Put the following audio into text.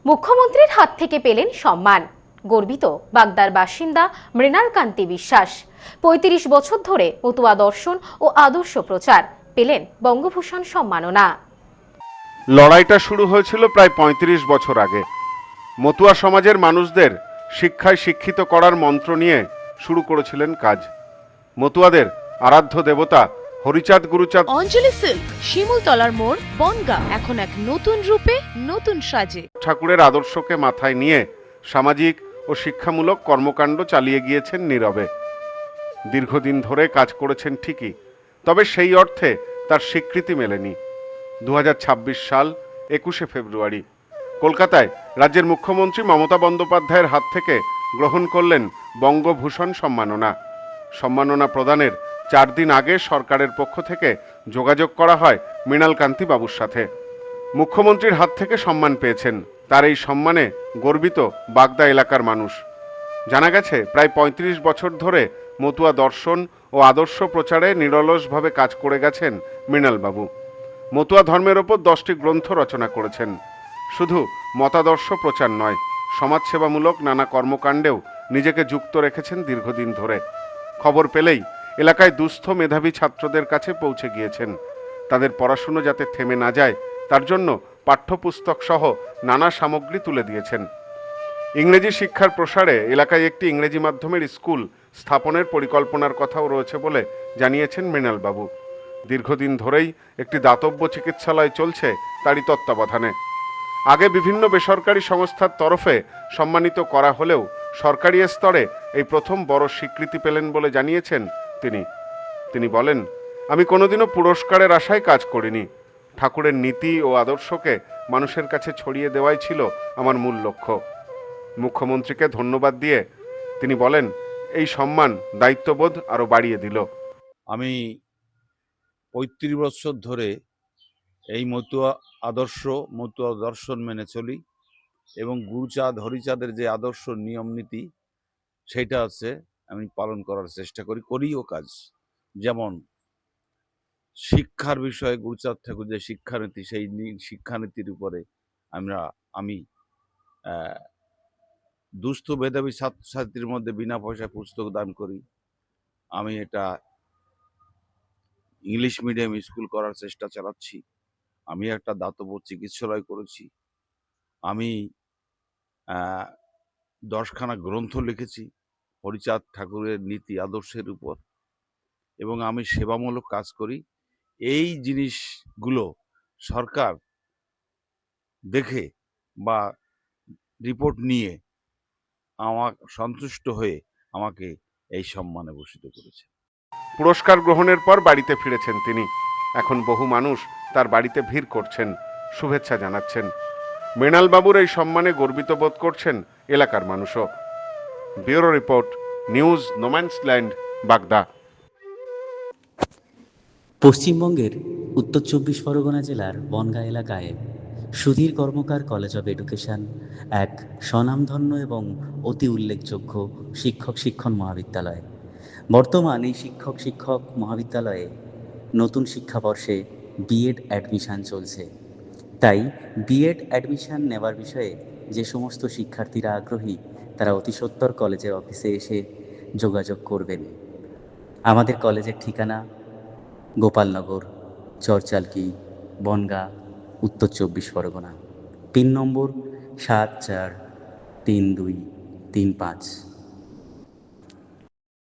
মুখ্যমন্ত্রীর হাত থেকে পেলেন সম্মান। গর্বিত বাগদার বাসিন্দা মৃণাল কান্তি বিশ্বাস। ৩৫ বছর ধরে মতুয়া দর্শন ও আদর্শ প্রচার, পেলেন বঙ্গভূষণ সম্মাননা। লড়াইটা শুরু হয়েছিল প্রায় ৩৫ বছর আগে। মতুয়া সমাজের মানুষদের শিক্ষায় শিক্ষিত করার মন্ত্র নিয়ে শুরু করেছিলেন কাজ। মতুয়াদের আরাধ্য দেবতা হরিচাঁদ গুরুচাঁদ অঞ্জলি সিল্ক, শিমুলতলার মোড়, বনগাঁ, এখন এক নতুন রূপে, নতুন সাজে। ঠাকুরের আদর্শকে মাথায় নিয়ে সামাজিক ও শিক্ষামূলক কর্মকাণ্ড চালিয়ে গিয়েছেন নীরবে। দীর্ঘদিন ধরে কাজ করেছেন ঠিকই, তবে সেই অর্থে তার স্বীকৃতি মেলেনি। ২০২৬ সাল ২১শে ফেব্রুয়ারি কলকাতায় রাজ্যের মুখ্যমন্ত্রী মমতা বন্দ্যোপাধ্যায়ের হাত থেকে গ্রহণ করলেন বঙ্গভূষণ সম্মাননা। সম্মাননা প্রদানের ৪ দিন আগে সরকারের পক্ষ থেকে যোগাযোগ করা হয় মৃণাল কান্তি বাবুর সাথে। মুখ্যমন্ত্রীর হাত থেকে সম্মান পেয়েছেন। তার এই সম্মানে গর্বিত বাগদা এলাকার মানুষ। জানা গেছে, প্রায় ৩৫ বছর ধরে মতুয়া দর্শন ও আদর্শ প্রচারে নিরলসভাবে কাজ করে গেছেন মৃণাল বাবু। মতুয়া ধর্মের ওপর 10টি গ্রন্থ রচনা করেছেন। শুধু মতাদর্শ প্রচার নয়, সমাজসেবামূলক নানা কর্মকাণ্ডেও নিজেকে যুক্ত রেখেছেন দীর্ঘদিন ধরে। খবর পেলেই এলাকায় দুস্থ মেধাবী ছাত্রদের কাছে পৌঁছে গিয়েছেন। তাদের পড়াশুনো যাতে থেমে না যায় তার জন্য পাঠ্যপুস্তক সহ নানা সামগ্রী তুলে দিয়েছেন। ইংরেজি শিক্ষার প্রসারে এলাকায় একটি ইংরেজি মাধ্যমের স্কুল স্থাপনের পরিকল্পনার কথাও রয়েছে বলে জানিয়েছেন মৃণাল বাবু। দীর্ঘদিন ধরেই একটি দাতব্য চিকিৎসালয় চলছে তারই তত্ত্বাবধানে। আগে বিভিন্ন বেসরকারি সংস্থার তরফে সম্মানিত করা হলেও সরকারি স্তরে এই প্রথম বড় স্বীকৃতি পেলেন বলে জানিয়েছেন তিনি বলেন, আমি কোনোদিনও পুরস্কারের আশায় কাজ করিনি। ঠাকুরের নীতি ও আদর্শকে মানুষের কাছে ছড়িয়ে দেওয়াই ছিল আমার মূল লক্ষ্য। মুখ্যমন্ত্রীকে ধন্যবাদ দিয়ে তিনি বলেন, এই সম্মান দায়িত্ববোধ আরো বাড়িয়ে দিল। আমি ৩৫ বছর ধরে এই মতুয়া আদর্শ, মতুয়া দর্শন মেনে চলি এবং গুরুচাঁদ হরিচাঁদের যে আদর্শ নিয়ম নীতি সেটা আছে আমি পালন করার চেষ্টা করিও কাজ। যেমন শিক্ষার বিষয়ে গুরুচাঁদ ঠাকুর যে শিক্ষানীতি, সেই শিক্ষানীতির উপরে আমি দুস্থ মেধাবী ছাত্রছাত্রীর মধ্যে বিনা পয়সায় পুস্তক দান করি। আমি এটা ইংলিশ মিডিয়াম স্কুল করার চেষ্টা চালাচ্ছি। আমি একটা দাতব্য চিকিৎসালয় করেছি। আমি 10খানা গ্রন্থ লিখেছি হরিচাঁদ ঠাকুরের নীতি আদর্শের উপর, এবং আমি সেবামূলক কাজ করি। এই জিনিসগুলো সরকার দেখে বা রিপোর্ট নিয়ে আমার সন্তুষ্ট হয়ে আমাকে এই সম্মানে ভূষিত করেছে। পুরস্কার গ্রহণের পর বাড়িতে ফিরেছেন তিনি। এখন বহু মানুষ তার বাড়িতে ভিড় করছেন, শুভেচ্ছা জানাচ্ছেন। মৃণাল বাবুর এই সম্মানে গর্বিত বোধ করছেন এলাকার মানুষও। ব্যুরো রিপোর্ট, নিউজ নোম্যান্সল্যান্ড, বাগদা। পশ্চিমবঙ্গের উত্তর ২৪ পরগনা জেলার বনগাঁ এলাকায় সুধীর কর্মকার কলেজ অব এডুকেশন এক স্বনামধন্য এবং অতি উল্লেখযোগ্য শিক্ষণ মহাবিদ্যালয়। বর্তমান এই শিক্ষক মহাবিদ্যালয়ে নতুন শিক্ষাবর্ষে বিএড অ্যাডমিশান চলছে। তাই বিএড অ্যাডমিশান নেওয়ার বিষয়ে যে সমস্ত শিক্ষার্থীরা আগ্রহী তারা অতি সত্বর কলেজের অফিসে এসে যোগাযোগ করবেন। আমাদের কলেজের ঠিকানা গোপালনগর, চরচালকি, বনগাঁ, উত্তর ২৪ পরগনা। পিন নম্বর ৭৪৩২৩৫।